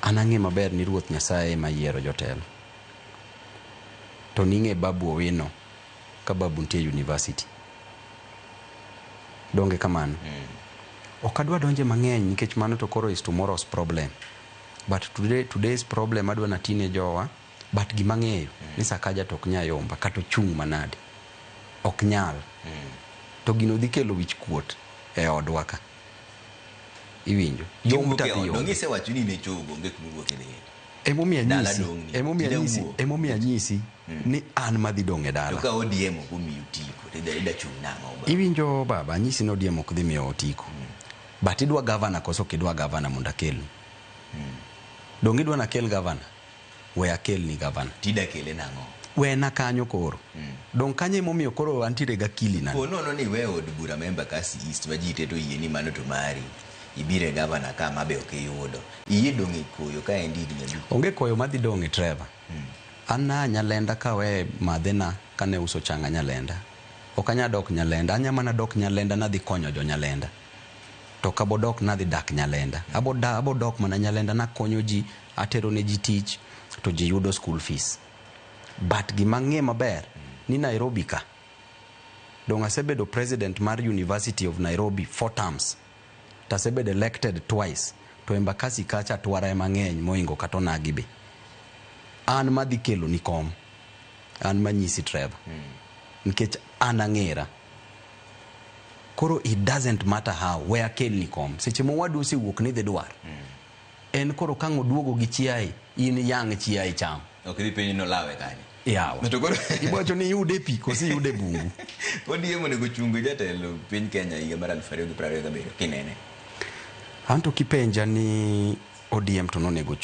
an ang'e maber ni Ruoth Nyasaye ma yiero jotelo. To ning'e Babu Owino ka babu nitie university. Donge kamano. Ok adwa donje mang'eny nikech mano to koro is tomorrow's problem. But today's problem adwa na teenager but gima ng'eyo ni Sakaja to ok nya yomba kata chung manade. Ok nyal. To gino dhi kelo wich kuot e odwa ka. Iwinjo. Yom tapiyo. Dongise wacho ni ne chogo onge kumwuok e emomiya nyisi ni an madhi dong' e dala. To ka ODM ok omiyo tiko to ida chung' nang'o ba? Iwinjo baba, nyisi ni ODM ok dhi miyo tiko. But idwa gavana koso kidwa gavana mondo akel. Dong' idwa nakel gavana? We akel ni gavana. Tida kele nang'o? We na kanyo koro. Dong' kanye momiyo koro antiere gakili na. Nono ni we od bura member kasi East majite to yie ni mano to mari. Ibire gavana kama be ok yudo. Iye dong' ikoyo ka endi nyabi. Onge koyo madhi dong' e Trevor. Anna Nyalenda ka we madhena kane uso changa Nyalenda. Ok anya dok Nyalenda, anya mana dok Nyalenda nadhi konyo jo Nyalenda. To kabo dok nadhi dak Nyalenda. Abo dok mana Nyalenda na konyo ji, atero ne ji tich to ji yudo school fees. But gima ng'e maber ni Nairobi ka. Dong' asebedo president mar University of Nairobi 4 terms. Tasebedo elected twice. To Embakasi kacha twara mang'eny moingo kata onagi be. An madhi kelo ni kom. An manyisi Trevor. Nikech an ang'era. Koro it doesn't matter how, where kel ni kom. Seche mowadu osewuok ni dhi dwar. En koro kang' oduogo gi chiaye, in yang' chiaye cham. Ok dhi penyo no lawe kanye. Yawa. Ibocho ni yude pi kosi yude bungu. ODM onego chungo jatelo piny Kenya higa mar 2027 kinene. Anto kipenja ni ODM to nonego